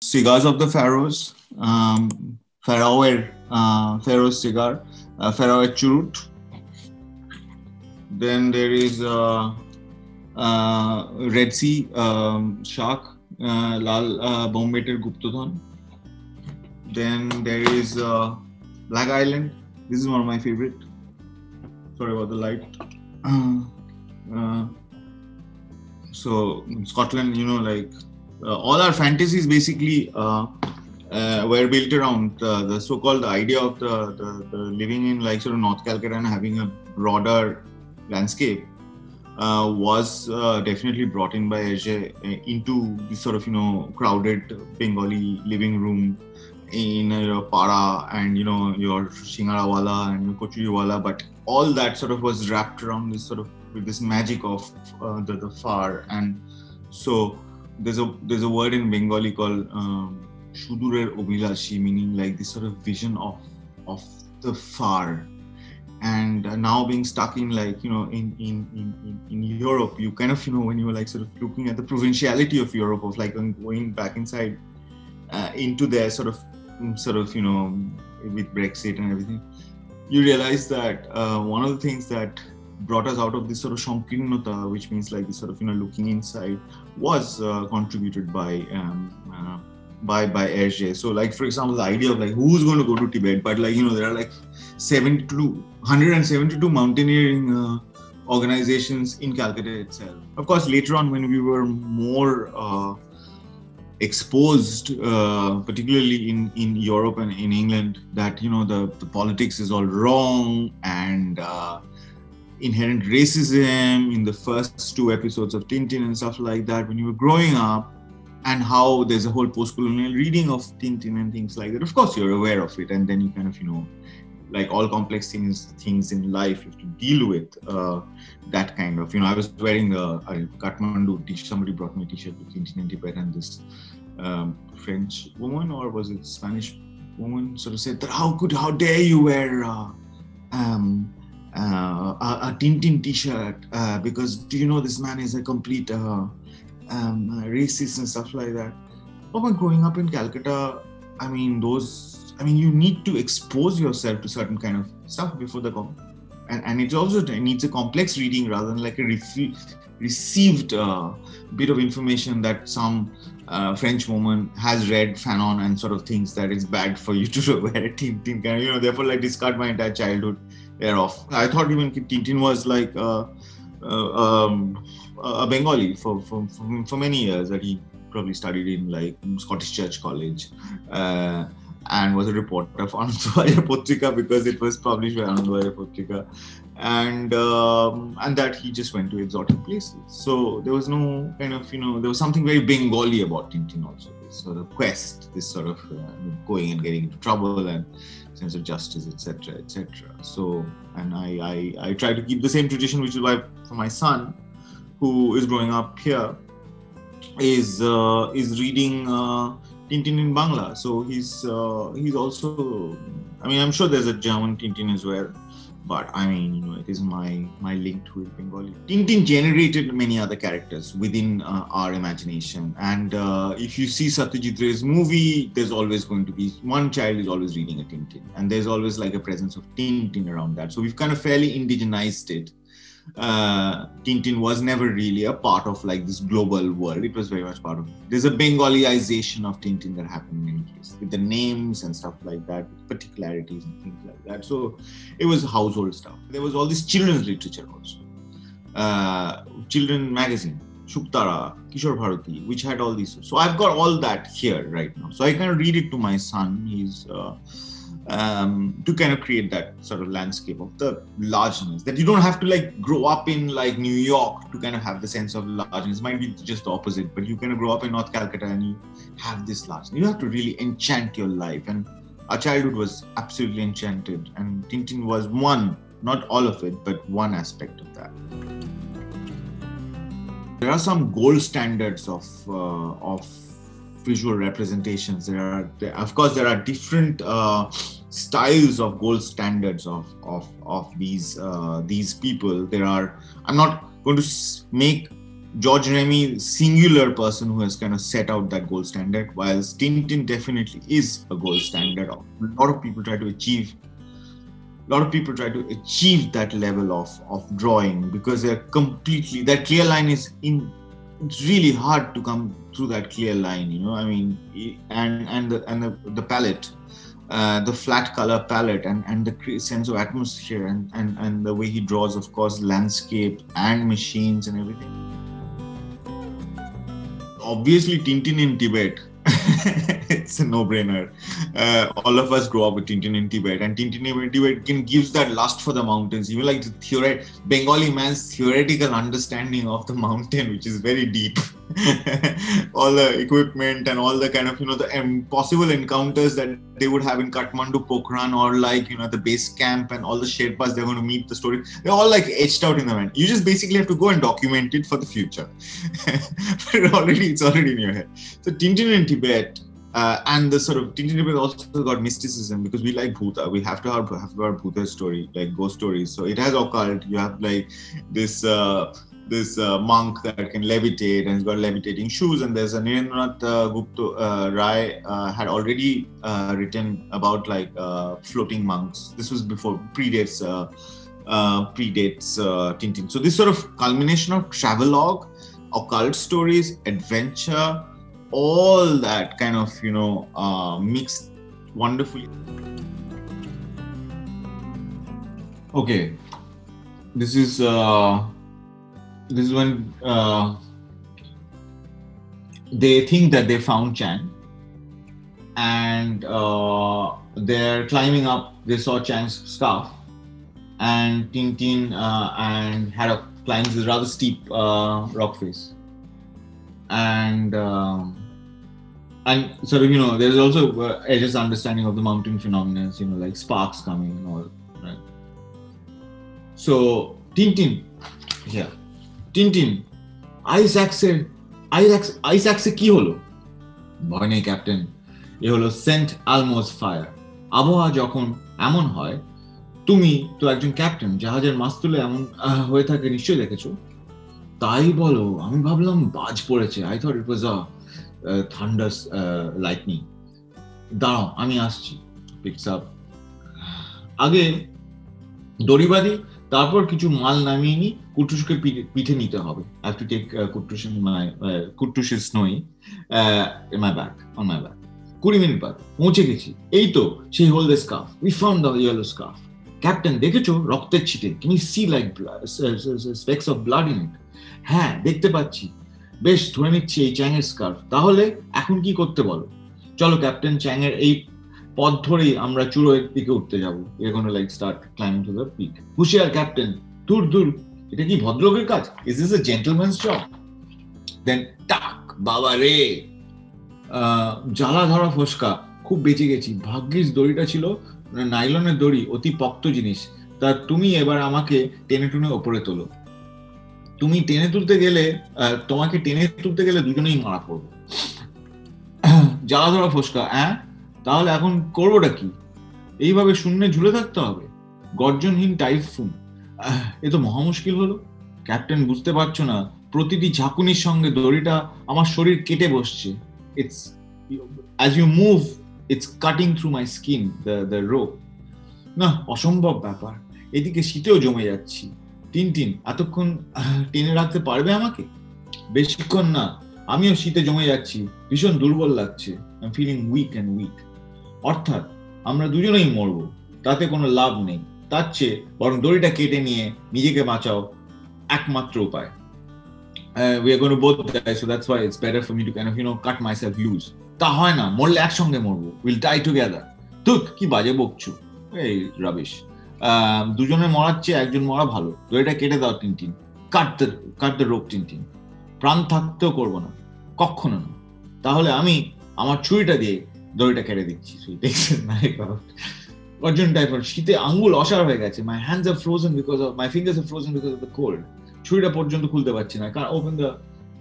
Cigars of the Pharaohs, Pharaoh's cigar, Faroe Churut. Then there is Red Sea shark, Lal Bombeter Guptodhan. Then there is Black Island. This is one of my favorite. Sorry about the light. So Scotland, all our fantasies basically were built around the so-called idea of the living in like sort of North Calcutta and having a broader landscape was definitely brought in by Hergé into this sort of crowded Bengali living room in your para and your Shingarawala and your Kochuriwala, but all that sort of was wrapped around this sort of with this magic of the far. And so there's a word in Bengali called Shudurer Obhilashi, meaning like this sort of vision of the far. And now being stuck in in Europe, you kind of when you were like sort of looking at the provinciality of Europe, of like going back inside into their sort of with Brexit and everything, you realize that one of the things that brought us out of this sort of Shankirnota, which means like this sort of looking inside, was contributed by Hergé. So like for example, the idea of like who's going to go to Tibet, but like there are like 172 mountaineering organizations in Calcutta itself. Of course, later on when we were more exposed, particularly in Europe and in England, that the politics is all wrong and inherent racism in the first 2 episodes of Tintin and stuff like that when you were growing up, and how there's a whole post-colonial reading of Tintin and things like that. Of course, you're aware of it, and then you kind of like all complex things in life, you have to deal with that kind of, I was wearing a Kathmandu t-shirt. Somebody brought me a t-shirt with Tintin in Tibet, and this French woman, or was it Spanish woman, sort of said that how dare you wear a Tintin t-shirt because do you know this man is a complete racist and stuff like that. But when growing up in Calcutta, you need to expose yourself to certain kind of stuff before the and it also needs a complex reading rather than like a received bit of information that some French woman has read Fanon and sort of thinks that it's bad for you to wear a Tintin kind, therefore like discard my entire childhood thereof. I thought even Tintin was like a Bengali for many years, that he probably studied in like Scottish Church College and was a reporter for Anandabhaja Potrika because it was published by Anandabhaja Potrika, and that he just went to exotic places. So there was no kind of there was something very Bengali about Tintin also. This sort of quest, this sort of going and getting into trouble and sense of justice, etc., etc. So, and I try to keep the same tradition, which is why for my son, who is growing up here, is reading Tintin in Bangla. So he's also, I'm sure there's a German Tintin as well, but it is my link to it, Bengali. Tintin generated many other characters within our imagination, and if you see Satyajit Ray's movie, there's always going to be one child is always reading a Tintin, and there's always like a presence of Tintin around that. So we've kind of fairly indigenized it. Tintin was never really a part of like this global world. It was very much part of, there's a Bengalicization of Tintin that happened in any case, with the names and stuff like that, with particularities and things like that. So it was household stuff. There was all this children's literature also. Children magazine, Shuktara, Kishore Bharati, which had all these. So I've got all that here right now. So I kind of read it to my son. He's to kind of create that sort of landscape of the largeness, that you don't have to like grow up in like New York to kind of have the sense of largeness. It might be just the opposite, but you kind of grow up in North Calcutta and you have this largeness. You have to really enchant your life, and our childhood was absolutely enchanted, and Tintin was one, not all of it, but one aspect of that. There are some gold standards of visual representations. Of course, there are different styles of gold standards of these people. I'm not going to make George Remy, singular person who has kind of set out that gold standard, whilst Tintin definitely is a gold standard. A lot of people try to achieve that level of drawing because they're completely, that clear line is it's really hard to come through that clear line, you know. I mean, and the palette, the flat color palette, and the sense of atmosphere, and the way he draws, of course, landscape and machines and everything. Obviously, Tintin in Tibet. It's a no-brainer. All of us grow up with Tintin in Tibet, and Tintin in Tibet gives that lust for the mountains. Even like the Bengali man's theoretical understanding of the mountain, which is very deep. All the equipment and all the kind of, you know, the possible encounters that they would have in Kathmandu, Pokhran, or like, you know, the base camp, and all the Sherpas they're going to meet, the story, they're all like etched out in the mind. You just basically have to go and document it for the future. But it's already in your head. So Tintin in Tibet, and the sort of Tintin in Tibet also got mysticism, because we like Bhuta. We have to have Bhuta story, like ghost stories. So it has occult. You have like this monk that can levitate, and he's got levitating shoes. And there's a Nirendranath Gupta Rai had already written about like floating monks. This was predates Tintin. So this sort of culmination of travelogue, occult stories, adventure, all that kind of, you know, mixed wonderfully. Okay, this is when they think that they found Chang, and they're climbing up. They saw Chang's scarf, and Tintin and Haddock climbs this rather steep rock face, and sort of, you know, there's also Edge's understanding of the mountain phenomena, you know, like sparks coming and all, right? So Tintin, আইজ্যাকসে কি হলো? ভয় নেই captain, এ হলো Saint আলমোস fire. আবহাওয়া যখন এমন হয়, তুমি তো একজন ক্যাপ্টেন, জাহাজের মাস্তুলে এমন হয়ে থাকে নিশ্চয়ই দেখেছো। তাই বলো, আমি ভাবলাম বাজ পড়েছে। I thought it was a thunder lightning. দাঁড়াও, আমি আসছি। Picks up. আগে দড়িবাঁধি, তারপর কিছু মাল নামিয়ে নি, কুট্টুসকে পিঠে নিতে হবে। I have to take কুট্টুসের স্নোই in my back, on my back. 20 minute বাদ পৌঁছে গেছি। এই তো সেই hold the scarf. We found the yellow scarf. Captain, দেখেছো রক্তের ছিটে? Can you see like specks of blood in it? হ্যাঁ, দেখতে পাচ্ছি। বেশ, ধরে নিচ্ছি এই চ্যাংয়ের স্কার্ফ। তাহলে এখন কি করতে বলো? চলো ক্যাপ্টেন, চ্যাংয়ের এই পথ ধরেই আমরা চূড়োর দিকে উঠতে যাবো। We're going to like start climbing to the peak. হুঁশিয়ার ক্যাপ্টেন, দূর, এটা কি ভদ্রলোকের কাজ? Is this a gentleman's job? Then টাক, বাবা রে, জ্বালা ধরা ফোসকা, খুব বেঁচে গেছি। ভাগ্যিস দড়িটা ছিল নাইলনের দড়ি, অতি পক্ত জিনিস। তা তুমি এবার আমাকে টেনে টুনে ওপরে তোলো। তোমাকে টেনে তুলতে গেলে দুজনেই মারা পড়বো। জ্বালা ধরা ফোসকা, তাহলে এখন করবোটা কি? এইভাবে শূন্যে ঝুলে থাকতে হবে? গর্জনহীন টাইফুন, এ তো মহা মুশকিল হলো। ক্যাপ্টেন, বুঝতে পারছো না, প্রতিটি ঝাঁকুনির সঙ্গে দড়িটা আমার শরীর কেটে বসছে। It's as you move, it's cutting through my skin, the rope. না, অসম্ভব ব্যাপার। এদিকে শীতেও জমে যাচ্ছি। টিনটিন, এতক্ষণ টেনে রাখতে পারবে আমাকে? বেশিক্ষণ না, আমিও শীতে জমে যাচ্ছি, ভীষণ দুর্বল লাগছে। I'm feeling weak and weak. অর্থাৎ আমরা দুজনেই মরবো, তাতে কোনো লাভ নেই। তার চেয়ে বরং দড়িটা কেটে নিয়ে নিজেকে বাঁচাও, একমাত্র উপায়। We are going to both die, so that's why it's better for me to kind of, you know, cut myself loose. তা হয় না, মরলে একসঙ্গে মরবো। We'll die together. তুই কি বাজে বকছো? এই রাবিশ। দুজনে মরার চেয়ে একজন মরা ভালো। দড়িটা কেটে দাও Tintin. Cut the rope Tintin. প্রাণ থাকতেও করবো না, কখনো না। তাহলে আমি আমার ছুরিটা দিয়ে দড়িটা কেটে দিচ্ছি। গর্জন টাইফয়েড, শীতে আঙ্গুল অসাড় হয়ে গেছে। My fingers are frozen because of the cold. ছুরিটা পর্যন্ত খুলতে পারছি না। Open the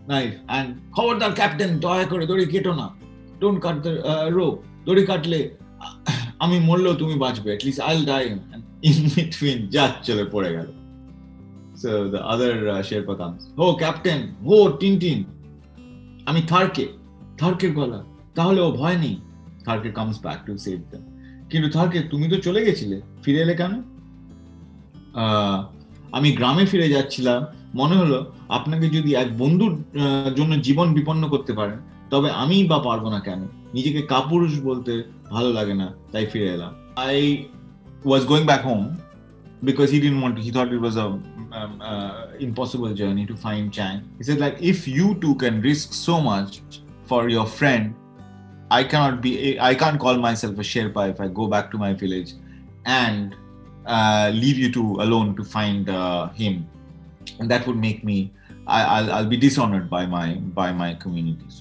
knife and খবরদার ক্যাপ্টেন, দয়া করে দড়ি কেটো না। Don't cut the rope. দড়ি কাটলে আমি মরলেও তুমি বাঁচবে। At least I'll die. And in between, যা চলে পড়ে গেল। So the other Sherpa comes. Oh, Captain. Oh, Tintin. আমি থার্কের গলা, তাহলে ও ভয় নেই। থার্কে comes back to save them. কিন্তু থার্কে, তুমি তো চলে গেছিলে, ফিরে এলে কেন? আমি গ্রামে ফিরে যাচ্ছিলাম, মনে হলো আপনাকে যদি এক বন্ধুর জন্য জীবন বিপন্ন করতে পারেন, তবে আমি বা পারবো না কেন? নিজেকে কাপুরুষ বলতে ভালো লাগে না, তাই ফিরে এলাম। I was going back home because he thought it was a impossible journey to find Chang. He said, like, if you two can risk so much for your friend, I can't call myself a Sherpa if I go back to my village and leave you two alone to find him, and that would make me I'll be dishonored by my communities.